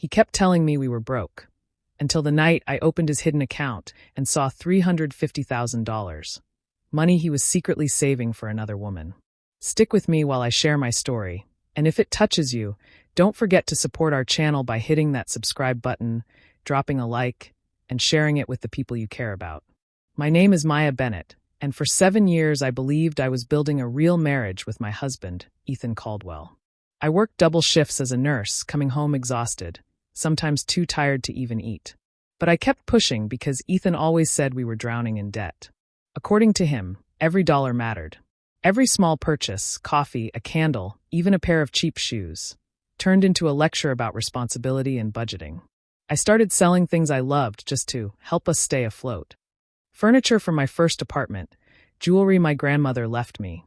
He kept telling me we were broke, until the night I opened his hidden account and saw $350,000, money he was secretly saving for another woman. Stick with me while I share my story, and if it touches you, don't forget to support our channel by hitting that subscribe button, dropping a like, and sharing it with the people you care about. My name is Maya Bennett, and for 7 years I believed I was building a real marriage with my husband, Ethan Caldwell. I worked double shifts as a nurse, coming home exhausted, sometimes too tired to even eat. But I kept pushing because Ethan always said we were drowning in debt. According to him, every dollar mattered. Every small purchase, coffee, a candle, even a pair of cheap shoes, turned into a lecture about responsibility and budgeting. I started selling things I loved just to help us stay afloat. Furniture from my first apartment, jewelry my grandmother left me,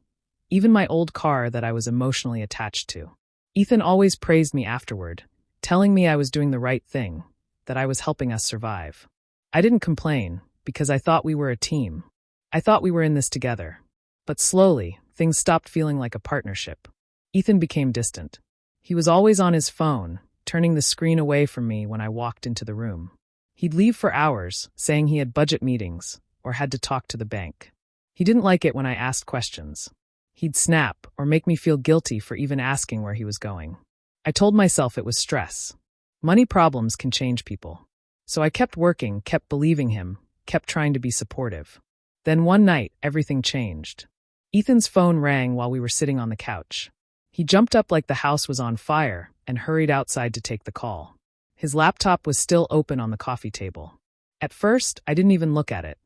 even my old car that I was emotionally attached to. Ethan always praised me afterward, telling me I was doing the right thing, that I was helping us survive. I didn't complain, because I thought we were a team. I thought we were in this together. But slowly, things stopped feeling like a partnership. Ethan became distant. He was always on his phone, turning the screen away from me when I walked into the room. He'd leave for hours, saying he had budget meetings or had to talk to the bank. He didn't like it when I asked questions. He'd snap or make me feel guilty for even asking where he was going. I told myself it was stress. Money problems can change people. So I kept working, kept believing him, kept trying to be supportive. Then one night, everything changed. Ethan's phone rang while we were sitting on the couch. He jumped up like the house was on fire and hurried outside to take the call. His laptop was still open on the coffee table. At first, I didn't even look at it.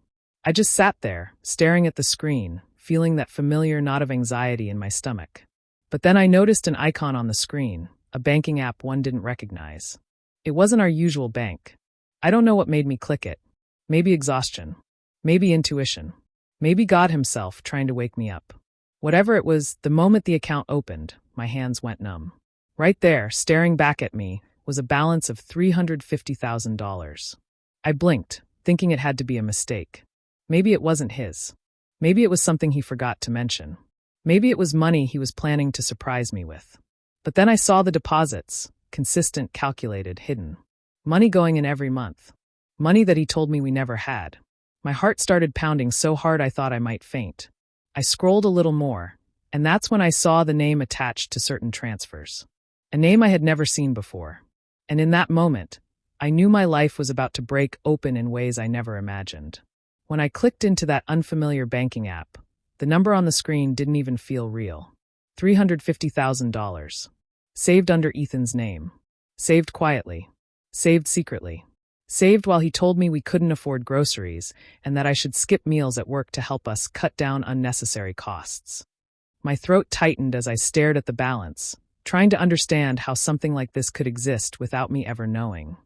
I just sat there, staring at the screen, feeling that familiar knot of anxiety in my stomach. But then I noticed an icon on the screen, a banking app one didn't recognize. It wasn't our usual bank. I don't know what made me click it. Maybe exhaustion. Maybe intuition. Maybe God himself trying to wake me up. Whatever it was, the moment the account opened, my hands went numb. Right there, staring back at me, was a balance of $350,000. I blinked, thinking it had to be a mistake. Maybe it wasn't his. Maybe it was something he forgot to mention. Maybe it was money he was planning to surprise me with. But then I saw the deposits, consistent, calculated, hidden. Money going in every month. Money that he told me we never had. My heart started pounding so hard I thought I might faint. I scrolled a little more, and that's when I saw the name attached to certain transfers. A name I had never seen before. And in that moment, I knew my life was about to break open in ways I never imagined. When I clicked into that unfamiliar banking app, the number on the screen didn't even feel real. $350,000. Saved under Ethan's name. Saved quietly. Saved secretly. Saved while he told me we couldn't afford groceries and that I should skip meals at work to help us cut down unnecessary costs. My throat tightened as I stared at the balance, trying to understand how something like this could exist without me ever knowing.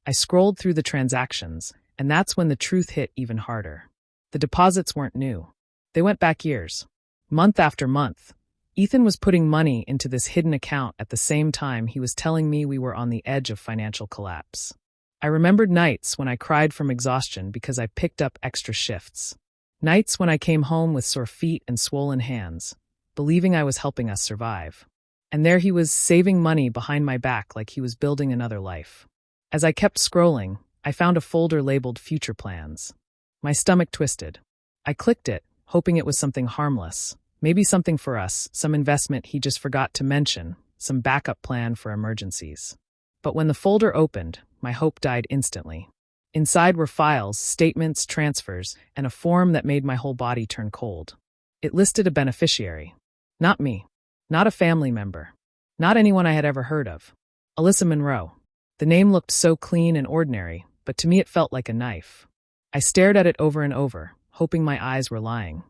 I scrolled through the transactions, and that's when the truth hit even harder. The deposits weren't new. They went back years. Month after month, Ethan was putting money into this hidden account at the same time he was telling me we were on the edge of financial collapse. I remembered nights when I cried from exhaustion because I picked up extra shifts. Nights when I came home with sore feet and swollen hands, believing I was helping us survive. And there he was, saving money behind my back like he was building another life. As I kept scrolling, I found a folder labeled Future Plans. My stomach twisted. I clicked it, hoping it was something harmless. Maybe something for us, some investment he just forgot to mention, some backup plan for emergencies. But when the folder opened, my hope died instantly. Inside were files, statements, transfers, and a form that made my whole body turn cold. It listed a beneficiary. Not me. Not a family member. Not anyone I had ever heard of. Alyssa Monroe. The name looked so clean and ordinary, but to me it felt like a knife. I stared at it over and over, hoping my eyes were lying.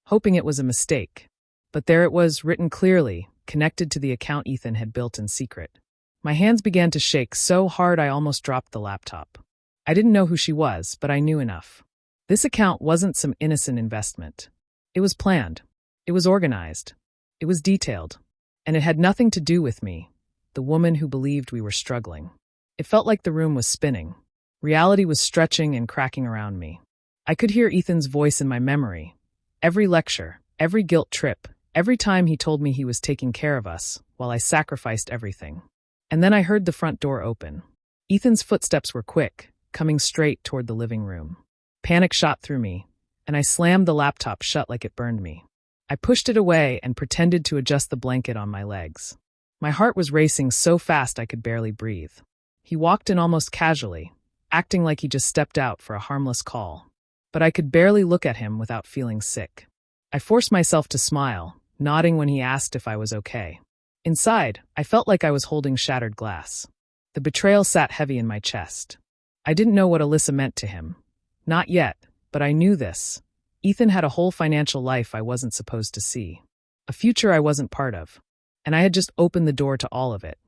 Hoping it was a mistake. But there it was, written clearly, connected to the account Ethan had built in secret. My hands began to shake so hard I almost dropped the laptop. I didn't know who she was, but I knew enough. This account wasn't some innocent investment. It was planned. It was organized. It was detailed. And it had nothing to do with me, the woman who believed we were struggling. It felt like the room was spinning. Reality was stretching and cracking around me. I could hear Ethan's voice in my memory. Every lecture, every guilt trip, every time he told me he was taking care of us, while I sacrificed everything. And then I heard the front door open. Ethan's footsteps were quick, coming straight toward the living room. Panic shot through me, and I slammed the laptop shut like it burned me. I pushed it away and pretended to adjust the blanket on my legs. My heart was racing so fast I could barely breathe. He walked in almost casually, acting like he just stepped out for a harmless call. But I could barely look at him without feeling sick. I forced myself to smile, nodding when he asked if I was okay. Inside, I felt like I was holding shattered glass. The betrayal sat heavy in my chest. I didn't know what Alyssa meant to him. Not yet, but I knew this. Ethan had a whole financial life I wasn't supposed to see. A future I wasn't part of. And I had just opened the door to all of it.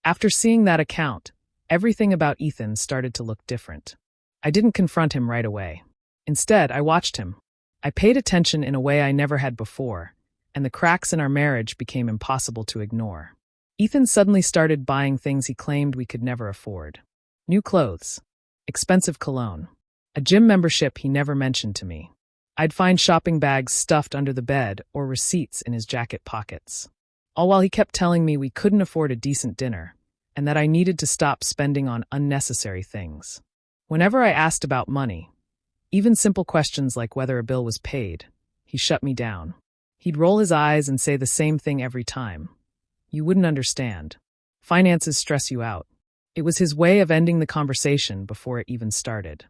After seeing that account, everything about Ethan started to look different. I didn't confront him right away. Instead, I watched him. I paid attention in a way I never had before, and the cracks in our marriage became impossible to ignore. Ethan suddenly started buying things he claimed we could never afford. New clothes, expensive cologne, a gym membership he never mentioned to me. I'd find shopping bags stuffed under the bed or receipts in his jacket pockets. All while he kept telling me we couldn't afford a decent dinner, and that I needed to stop spending on unnecessary things. Whenever I asked about money, even simple questions like whether a bill was paid, he shut me down. He'd roll his eyes and say the same thing every time. You wouldn't understand. Finances stress you out. It was his way of ending the conversation before it even started.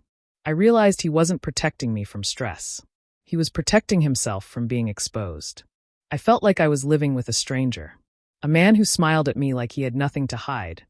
I realized he wasn't protecting me from stress. He was protecting himself from being exposed. I felt like I was living with a stranger, a man who smiled at me like he had nothing to hide,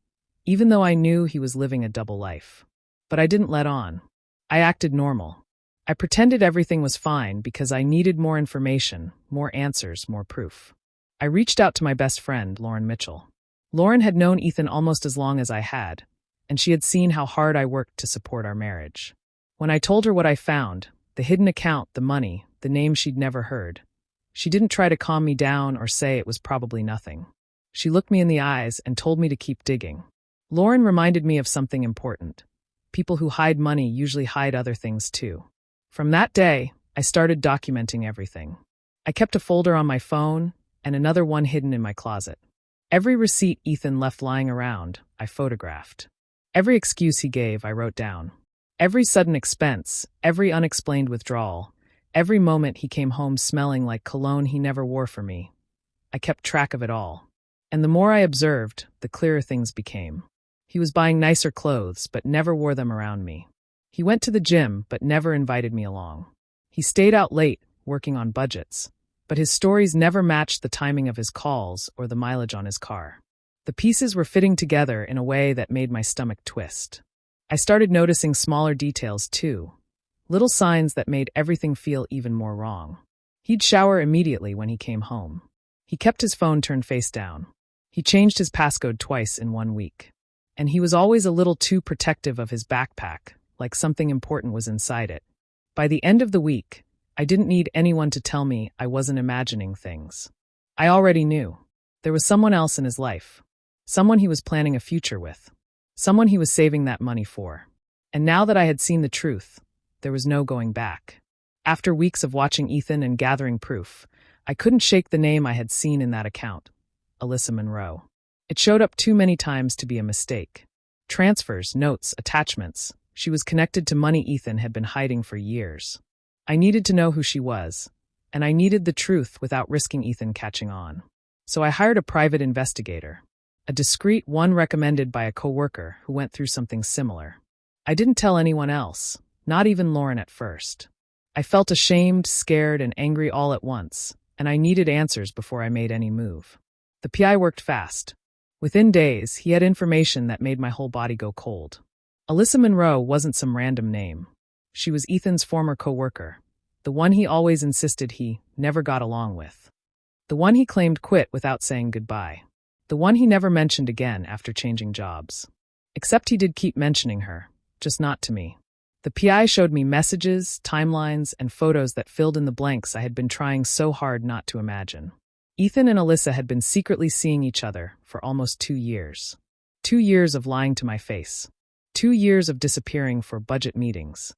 even though I knew he was living a double life. But I didn't let on. I acted normal. I pretended everything was fine because I needed more information, more answers, more proof. I reached out to my best friend, Lauren Mitchell. Lauren had known Ethan almost as long as I had, and she had seen how hard I worked to support our marriage. When I told her what I found, the hidden account, the money, the name she'd never heard, she didn't try to calm me down or say it was probably nothing. She looked me in the eyes and told me to keep digging. Lauren reminded me of something important. People who hide money usually hide other things too. From that day, I started documenting everything. I kept a folder on my phone and another one hidden in my closet. Every receipt Ethan left lying around, I photographed. Every excuse he gave, I wrote down. Every sudden expense, every unexplained withdrawal, every moment he came home smelling like cologne he never wore for me. I kept track of it all. And the more I observed, the clearer things became. He was buying nicer clothes, but never wore them around me. He went to the gym, but never invited me along. He stayed out late, working on budgets, but his stories never matched the timing of his calls or the mileage on his car. The pieces were fitting together in a way that made my stomach twist. I started noticing smaller details too, little signs that made everything feel even more wrong. He'd shower immediately when he came home. He kept his phone turned face down. He changed his passcode twice in 1 week. And he was always a little too protective of his backpack, like something important was inside it. By the end of the week, I didn't need anyone to tell me I wasn't imagining things. I already knew. There was someone else in his life. Someone he was planning a future with. Someone he was saving that money for. And now that I had seen the truth, there was no going back. After weeks of watching Ethan and gathering proof, I couldn't shake the name I had seen in that account, Alyssa Monroe. It showed up too many times to be a mistake. Transfers, notes, attachments. She was connected to money Ethan had been hiding for years. I needed to know who she was, and I needed the truth without risking Ethan catching on. So I hired a private investigator, a discreet one recommended by a coworker who went through something similar. I didn't tell anyone else, not even Lauren at first. I felt ashamed, scared, and angry all at once, and I needed answers before I made any move. The PI worked fast. Within days, he had information that made my whole body go cold. Alyssa Monroe wasn't some random name. She was Ethan's former coworker, the one he always insisted he never got along with. The one he claimed quit without saying goodbye. The one he never mentioned again after changing jobs. Except he did keep mentioning her, just not to me. The PI showed me messages, timelines, and photos that filled in the blanks I had been trying so hard not to imagine. Ethan and Alyssa had been secretly seeing each other for almost 2 years. 2 years of lying to my face. 2 years of disappearing for budget meetings.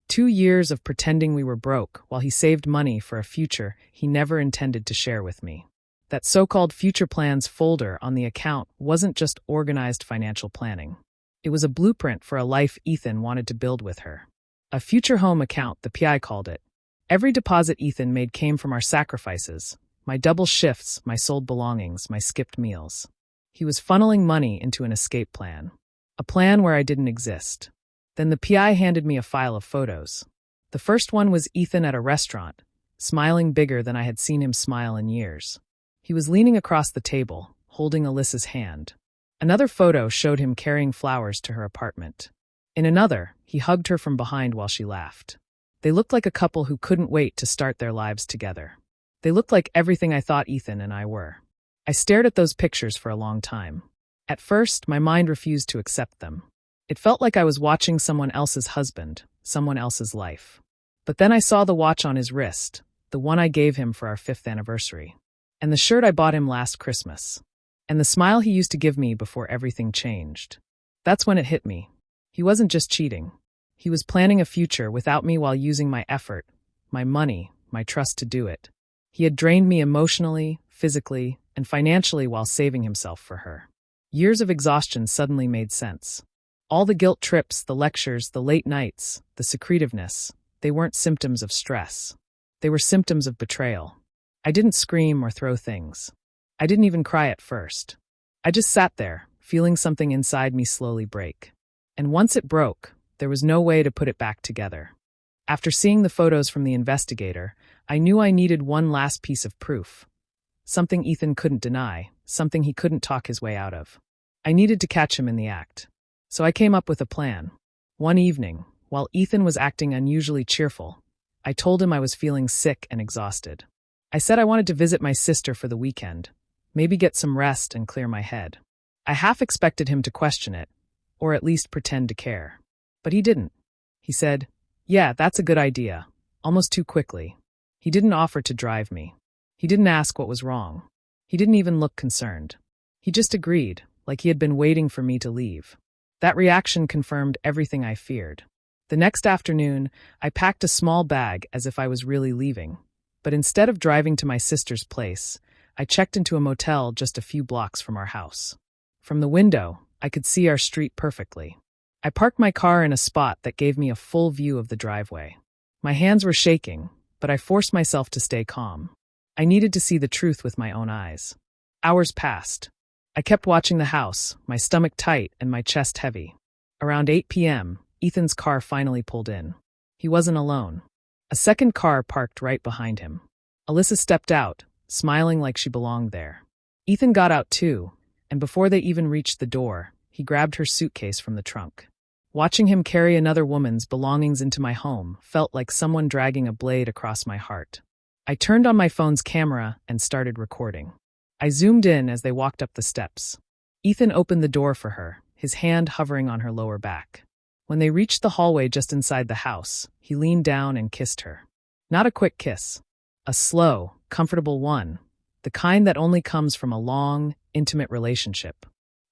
2 years of pretending we were broke while he saved money for a future he never intended to share with me. That so-called future plans folder on the account wasn't just organized financial planning. It was a blueprint for a life Ethan wanted to build with her. A future home account, the PI called it. Every deposit Ethan made came from our sacrifices, my double shifts, my sold belongings, my skipped meals. He was funneling money into an escape plan. A plan where I didn't exist. Then the PI handed me a file of photos. The first one was Ethan at a restaurant, smiling bigger than I had seen him smile in years. He was leaning across the table, holding Alyssa's hand. Another photo showed him carrying flowers to her apartment. In another, he hugged her from behind while she laughed. They looked like a couple who couldn't wait to start their lives together. They looked like everything I thought Ethan and I were. I stared at those pictures for a long time. At first, my mind refused to accept them. It felt like I was watching someone else's husband, someone else's life. But then I saw the watch on his wrist, the one I gave him for our 5th anniversary. And the shirt I bought him last Christmas. And the smile he used to give me before everything changed. That's when it hit me. He wasn't just cheating. He was planning a future without me while using my effort, my money, my trust to do it. He had drained me emotionally, physically, and financially while saving himself for her. Years of exhaustion suddenly made sense. All the guilt trips, the lectures, the late nights, the secretiveness, they weren't symptoms of stress. They were symptoms of betrayal. I didn't scream or throw things. I didn't even cry at first. I just sat there, feeling something inside me slowly break. And once it broke, there was no way to put it back together. After seeing the photos from the investigator, I knew I needed one last piece of proof. Something Ethan couldn't deny, something he couldn't talk his way out of. I needed to catch him in the act. So I came up with a plan. One evening, while Ethan was acting unusually cheerful, I told him I was feeling sick and exhausted. I said I wanted to visit my sister for the weekend, maybe get some rest and clear my head. I half expected him to question it, or at least pretend to care. But he didn't. He said, "Yeah, that's a good idea," almost too quickly. He didn't offer to drive me. He didn't ask what was wrong. He didn't even look concerned. He just agreed, like he had been waiting for me to leave. That reaction confirmed everything I feared. The next afternoon, I packed a small bag as if I was really leaving. But instead of driving to my sister's place, I checked into a motel just a few blocks from our house. From the window, I could see our street perfectly. I parked my car in a spot that gave me a full view of the driveway. My hands were shaking, but I forced myself to stay calm. I needed to see the truth with my own eyes. Hours passed. I kept watching the house, my stomach tight and my chest heavy. Around 8 p.m., Ethan's car finally pulled in. He wasn't alone. A second car parked right behind him. Alyssa stepped out, smiling like she belonged there. Ethan got out too, and before they even reached the door, he grabbed her suitcase from the trunk. Watching him carry another woman's belongings into my home felt like someone dragging a blade across my heart. I turned on my phone's camera and started recording. I zoomed in as they walked up the steps. Ethan opened the door for her, his hand hovering on her lower back. When they reached the hallway just inside the house, he leaned down and kissed her. Not a quick kiss. A slow, comfortable one, the kind that only comes from a long, intimate relationship.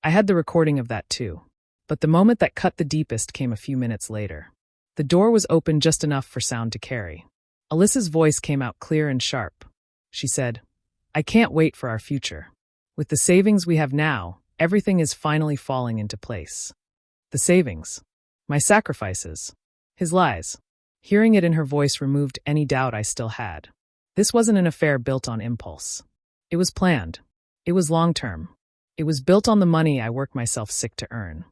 I had the recording of that too. But the moment that cut the deepest came a few minutes later. The door was open just enough for sound to carry. Alyssa's voice came out clear and sharp. She said, "I can't wait for our future. With the savings we have now, everything is finally falling into place." The savings. My sacrifices. His lies. Hearing it in her voice removed any doubt I still had. This wasn't an affair built on impulse. It was planned. It was long-term. It was built on the money I worked myself sick to earn.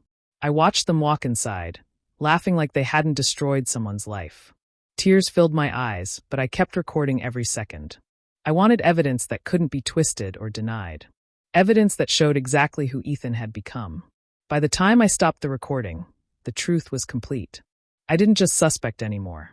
I watched them walk inside, laughing like they hadn't destroyed someone's life. Tears filled my eyes, but I kept recording every second. I wanted evidence that couldn't be twisted or denied. Evidence that showed exactly who Ethan had become. By the time I stopped the recording, the truth was complete. I didn't just suspect anymore.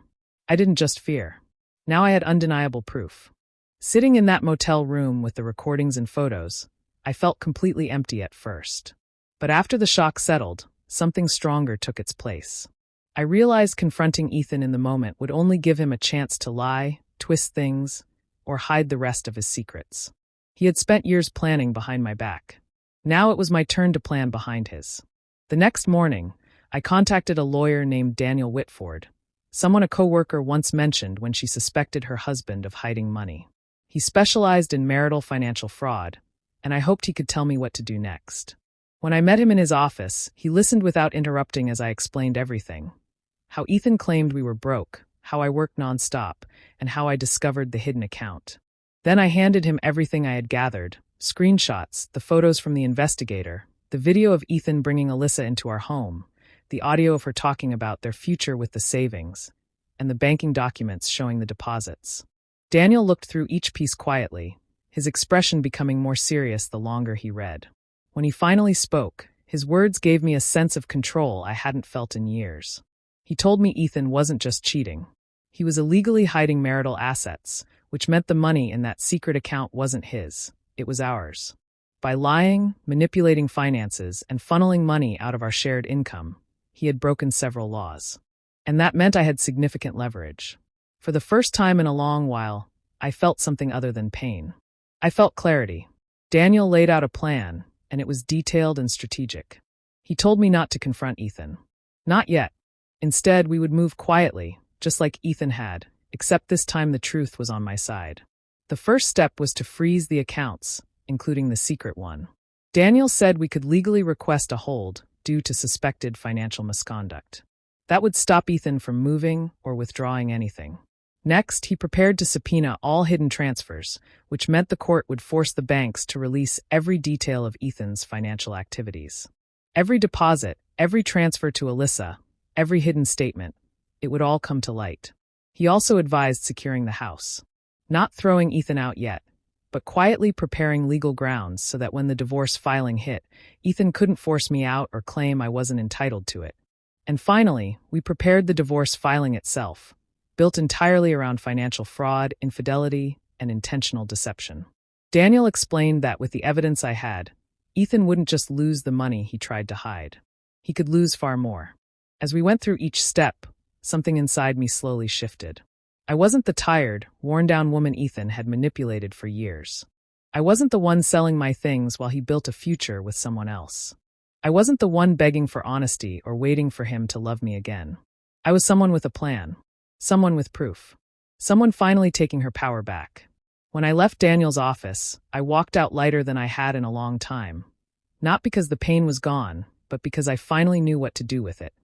I didn't just fear. Now I had undeniable proof. Sitting in that motel room with the recordings and photos, I felt completely empty at first. But after the shock settled, something stronger took its place. I realized confronting Ethan in the moment would only give him a chance to lie, twist things, or hide the rest of his secrets. He had spent years planning behind my back. Now it was my turn to plan behind his. The next morning, I contacted a lawyer named Daniel Whitford, someone a coworker once mentioned when she suspected her husband of hiding money. He specialized in marital financial fraud, and I hoped he could tell me what to do next. When I met him in his office, he listened without interrupting as I explained everything. How Ethan claimed we were broke, how I worked nonstop, and how I discovered the hidden account. Then I handed him everything I had gathered, screenshots, the photos from the investigator, the video of Ethan bringing Alyssa into our home, the audio of her talking about their future with the savings, and the banking documents showing the deposits. Daniel looked through each piece quietly, his expression becoming more serious the longer he read. When he finally spoke, his words gave me a sense of control I hadn't felt in years. He told me Ethan wasn't just cheating. He was illegally hiding marital assets, which meant the money in that secret account wasn't his, it was ours. By lying, manipulating finances, and funneling money out of our shared income, he had broken several laws. And that meant I had significant leverage. For the first time in a long while, I felt something other than pain. I felt clarity. Daniel laid out a plan, and it was detailed and strategic. He told me not to confront Ethan. Not yet. Instead, we would move quietly, just like Ethan had, except this time the truth was on my side. The first step was to freeze the accounts, including the secret one. Daniel said we could legally request a hold due to suspected financial misconduct. That would stop Ethan from moving or withdrawing anything. Next, he prepared to subpoena all hidden transfers, which meant the court would force the banks to release every detail of Ethan's financial activities. Every deposit, every transfer to Alyssa, every hidden statement, it would all come to light. He also advised securing the house. Not throwing Ethan out yet, but quietly preparing legal grounds so that when the divorce filing hit, Ethan couldn't force me out or claim I wasn't entitled to it. And finally, we prepared the divorce filing itself, built entirely around financial fraud, infidelity, and intentional deception. Daniel explained that with the evidence I had, Ethan wouldn't just lose the money he tried to hide. He could lose far more. As we went through each step, something inside me slowly shifted. I wasn't the tired, worn-down woman Ethan had manipulated for years. I wasn't the one selling my things while he built a future with someone else. I wasn't the one begging for honesty or waiting for him to love me again. I was someone with a plan. Someone with proof. Someone finally taking her power back. When I left Daniel's office, I walked out lighter than I had in a long time. Not because the pain was gone, but because I finally knew what to do with it.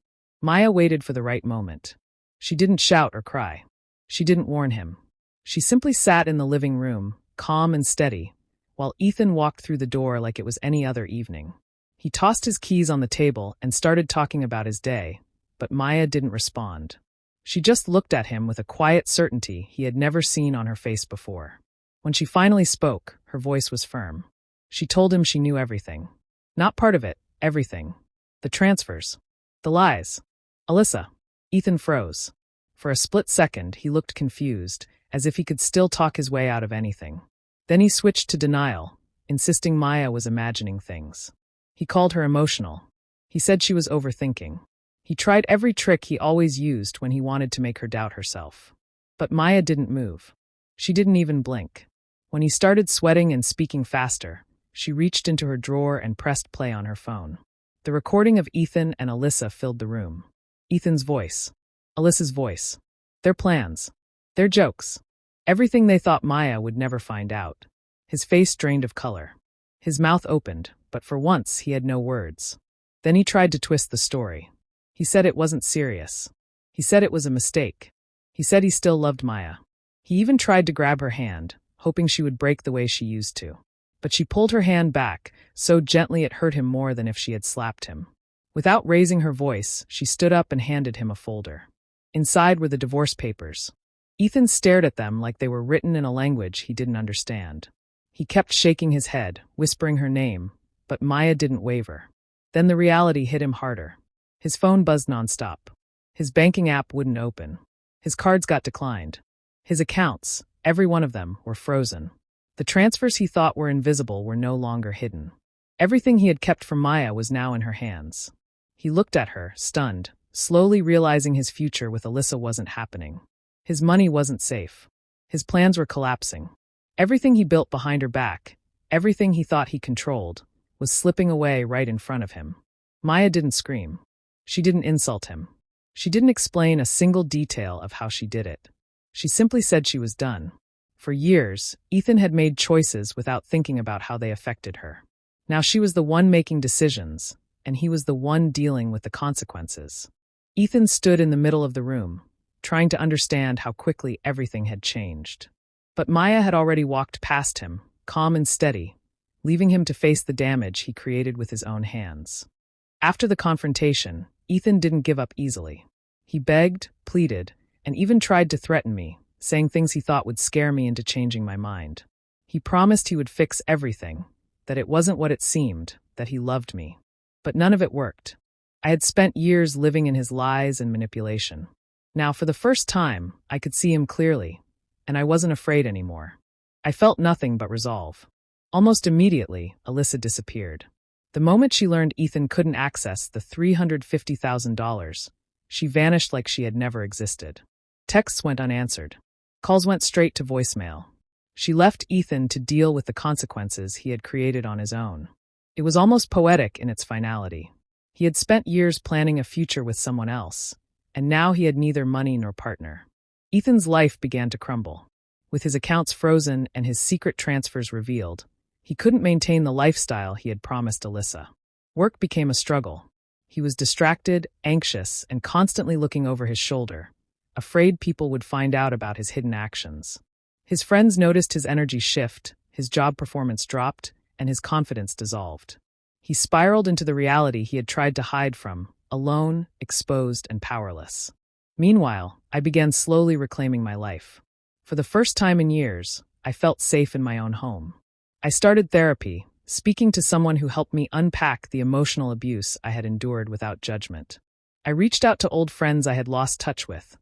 Maya waited for the right moment. She didn't shout or cry. She didn't warn him. She simply sat in the living room, calm and steady, while Ethan walked through the door like it was any other evening. He tossed his keys on the table and started talking about his day, but Maya didn't respond. She just looked at him with a quiet certainty he had never seen on her face before. When she finally spoke, her voice was firm. She told him she knew everything. Not part of it, everything. The transfers. The lies. Alyssa. Ethan froze. For a split second, he looked confused, as if he could still talk his way out of anything. Then he switched to denial, insisting Maya was imagining things. He called her emotional. He said she was overthinking. He tried every trick he always used when he wanted to make her doubt herself. But Maya didn't move. She didn't even blink. When he started sweating and speaking faster, she reached into her drawer and pressed play on her phone. The recording of Ethan and Alyssa filled the room. Ethan's voice. Alyssa's voice. Their plans. Their jokes. Everything they thought Maya would never find out. His face drained of color. His mouth opened, but for once he had no words. Then he tried to twist the story. He said it wasn't serious. He said it was a mistake. He said he still loved Maya. He even tried to grab her hand, hoping she would break the way she used to. But she pulled her hand back, so gently it hurt him more than if she had slapped him. Without raising her voice, she stood up and handed him a folder. Inside were the divorce papers. Ethan stared at them like they were written in a language he didn't understand. He kept shaking his head, whispering her name, but Maya didn't waver. Then the reality hit him harder. His phone buzzed nonstop. His banking app wouldn't open. His cards got declined. His accounts, every one of them, were frozen. The transfers he thought were invisible were no longer hidden. Everything he had kept from Maya was now in her hands. He looked at her, stunned, slowly realizing his future with Alyssa wasn't happening. His money wasn't safe. His plans were collapsing. Everything he built behind her back, everything he thought he controlled, was slipping away right in front of him. Maya didn't scream. She didn't insult him. She didn't explain a single detail of how she did it. She simply said she was done. For years, Ethan had made choices without thinking about how they affected her. Now she was the one making decisions, and he was the one dealing with the consequences. Ethan stood in the middle of the room, trying to understand how quickly everything had changed. But Maya had already walked past him, calm and steady, leaving him to face the damage he created with his own hands. After the confrontation, Ethan didn't give up easily. He begged, pleaded, and even tried to threaten me, saying things he thought would scare me into changing my mind. He promised he would fix everything, that it wasn't what it seemed, that he loved me. But none of it worked. I had spent years living in his lies and manipulation. Now, for the first time, I could see him clearly, and I wasn't afraid anymore. I felt nothing but resolve. Almost immediately, Alyssa disappeared. The moment she learned Ethan couldn't access the $350,000, she vanished like she had never existed. Texts went unanswered. Calls went straight to voicemail. She left Ethan to deal with the consequences he had created on his own. It was almost poetic in its finality. He had spent years planning a future with someone else, and now he had neither money nor partner. Ethan's life began to crumble. With his accounts frozen and his secret transfers revealed, he couldn't maintain the lifestyle he had promised Alyssa. Work became a struggle. He was distracted, anxious, and constantly looking over his shoulder, afraid people would find out about his hidden actions. His friends noticed his energy shift, his job performance dropped, and his confidence dissolved. He spiraled into the reality he had tried to hide from, alone, exposed, and powerless. Meanwhile, I began slowly reclaiming my life. For the first time in years, I felt safe in my own home. I started therapy, speaking to someone who helped me unpack the emotional abuse I had endured without judgment. I reached out to old friends I had lost touch with,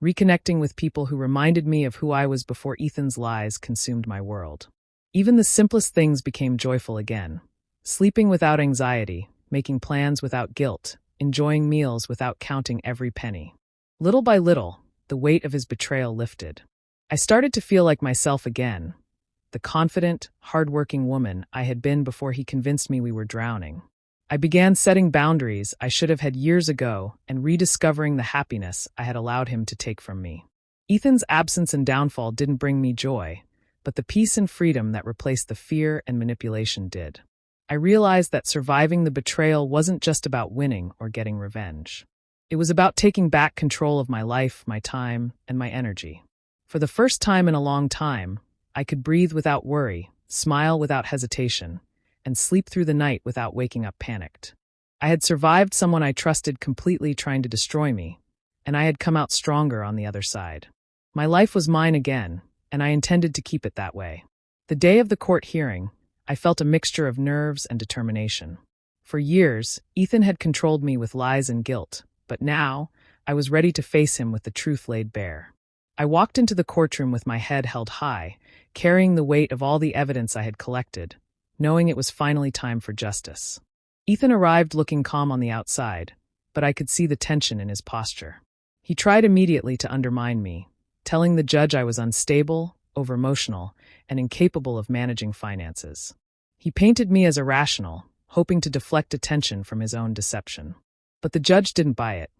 reconnecting with people who reminded me of who I was before Ethan's lies consumed my world. Even the simplest things became joyful again. Sleeping without anxiety, making plans without guilt, enjoying meals without counting every penny. Little by little, the weight of his betrayal lifted. I started to feel like myself again, the confident, hard-working woman I had been before he convinced me we were drowning. I began setting boundaries I should have had years ago and rediscovering the happiness I had allowed him to take from me. Ethan's absence and downfall didn't bring me joy, but the peace and freedom that replaced the fear and manipulation did. I realized that surviving the betrayal wasn't just about winning or getting revenge. It was about taking back control of my life, my time, and my energy. For the first time in a long time, I could breathe without worry, smile without hesitation, and sleep through the night without waking up panicked. I had survived someone I trusted completely trying to destroy me, and I had come out stronger on the other side. My life was mine again, and I intended to keep it that way. The day of the court hearing, I felt a mixture of nerves and determination. For years, Ethan had controlled me with lies and guilt, but now, I was ready to face him with the truth laid bare. I walked into the courtroom with my head held high, carrying the weight of all the evidence I had collected, knowing it was finally time for justice. Ethan arrived looking calm on the outside, but I could see the tension in his posture. He tried immediately to undermine me, telling the judge I was unstable, over-emotional, and incapable of managing finances. He painted me as irrational, hoping to deflect attention from his own deception. But the judge didn't buy it.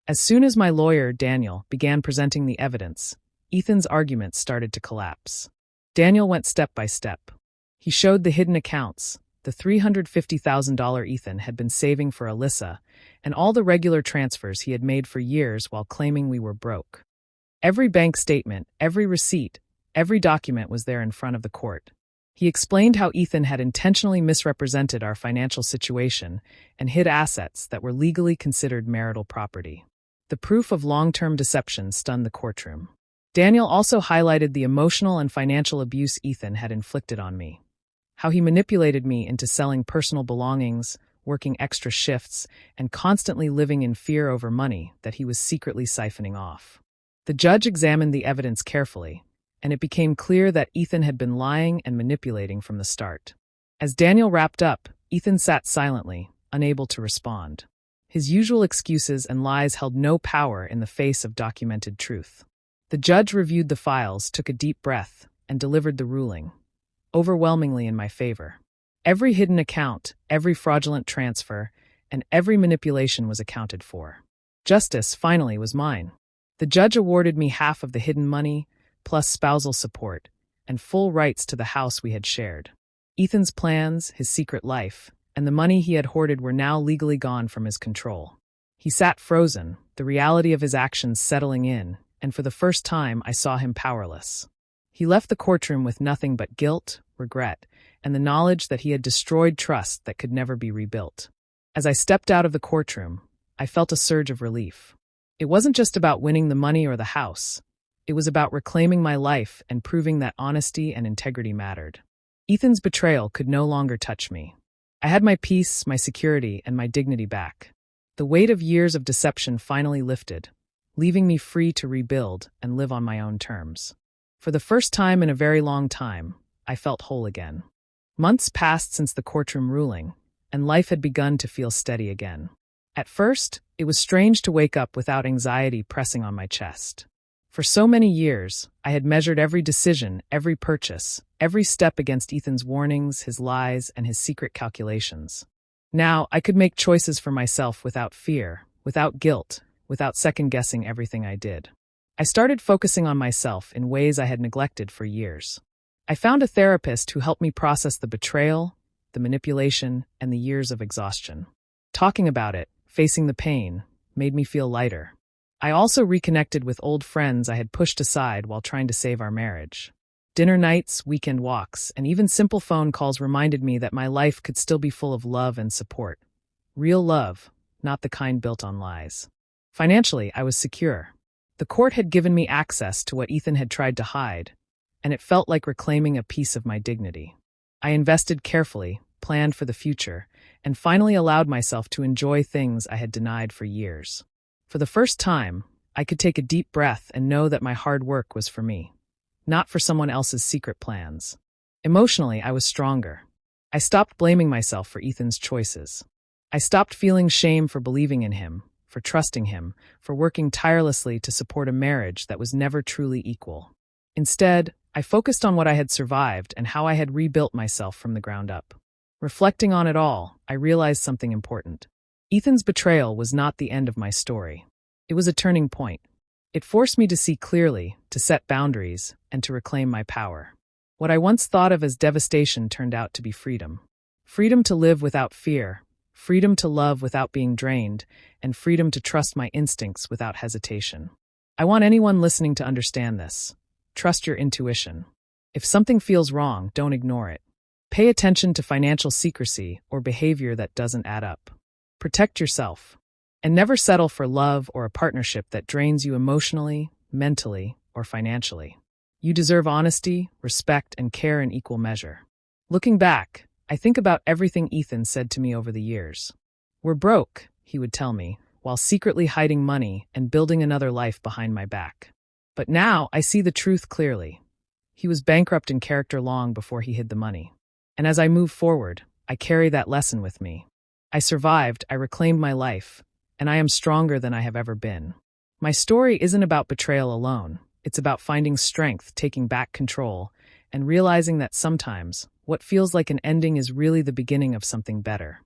As soon as my lawyer, Daniel, began presenting the evidence, Ethan's arguments started to collapse. Daniel went step by step. He showed the hidden accounts, the $350,000 Ethan had been saving for Alyssa, and all the regular transfers he had made for years while claiming we were broke. Every bank statement, every receipt, every document was there in front of the court. He explained how Ethan had intentionally misrepresented our financial situation and hid assets that were legally considered marital property. The proof of long-term deception stunned the courtroom. Daniel also highlighted the emotional and financial abuse Ethan had inflicted on me. How he manipulated me into selling personal belongings, working extra shifts, and constantly living in fear over money that he was secretly siphoning off. The judge examined the evidence carefully, and it became clear that Ethan had been lying and manipulating from the start. As Daniel wrapped up, Ethan sat silently, unable to respond. His usual excuses and lies held no power in the face of documented truth. The judge reviewed the files, took a deep breath, and delivered the ruling, overwhelmingly in my favor. Every hidden account, every fraudulent transfer, and every manipulation was accounted for. Justice, finally, was mine. The judge awarded me half of the hidden money, plus spousal support, and full rights to the house we had shared. Ethan's plans, his secret life, and the money he had hoarded were now legally gone from his control. He sat frozen, the reality of his actions settling in, and for the first time I saw him powerless. He left the courtroom with nothing but guilt, regret, and the knowledge that he had destroyed trust that could never be rebuilt. As I stepped out of the courtroom, I felt a surge of relief. It wasn't just about winning the money or the house. It was about reclaiming my life and proving that honesty and integrity mattered. Ethan's betrayal could no longer touch me. I had my peace, my security, and my dignity back. The weight of years of deception finally lifted, leaving me free to rebuild and live on my own terms. For the first time in a very long time, I felt whole again. Months passed since the courtroom ruling, and life had begun to feel steady again. At first, it was strange to wake up without anxiety pressing on my chest. For so many years, I had measured every decision, every purchase, every step against Ethan's warnings, his lies, and his secret calculations. Now, I could make choices for myself without fear, without guilt, without second-guessing everything I did. I started focusing on myself in ways I had neglected for years. I found a therapist who helped me process the betrayal, the manipulation, and the years of exhaustion. Talking about it, facing the pain, made me feel lighter. I also reconnected with old friends I had pushed aside while trying to save our marriage. Dinner nights, weekend walks, and even simple phone calls reminded me that my life could still be full of love and support. Real love, not the kind built on lies. Financially, I was secure. The court had given me access to what Ethan had tried to hide, and it felt like reclaiming a piece of my dignity. I invested carefully, planned for the future, and finally allowed myself to enjoy things I had denied for years. For the first time, I could take a deep breath and know that my hard work was for me, not for someone else's secret plans. Emotionally, I was stronger. I stopped blaming myself for Ethan's choices. I stopped feeling shame for believing in him, for trusting him, for working tirelessly to support a marriage that was never truly equal. Instead, I focused on what I had survived and how I had rebuilt myself from the ground up. Reflecting on it all, I realized something important. Ethan's betrayal was not the end of my story. It was a turning point. It forced me to see clearly, to set boundaries, and to reclaim my power. What I once thought of as devastation turned out to be freedom. Freedom to live without fear, freedom to love without being drained, and freedom to trust my instincts without hesitation. I want anyone listening to understand this. Trust your intuition. If something feels wrong, don't ignore it. Pay attention to financial secrecy or behavior that doesn't add up. Protect yourself. And never settle for love or a partnership that drains you emotionally, mentally, or financially. You deserve honesty, respect, and care in equal measure. Looking back, I think about everything Ethan said to me over the years. "We're broke," he would tell me, while secretly hiding money and building another life behind my back. But now I see the truth clearly. He was bankrupt in character long before he hid the money. And as I move forward, I carry that lesson with me. I survived, I reclaimed my life, and I am stronger than I have ever been. My story isn't about betrayal alone. It's about finding strength, taking back control, and realizing that sometimes what feels like an ending is really the beginning of something better.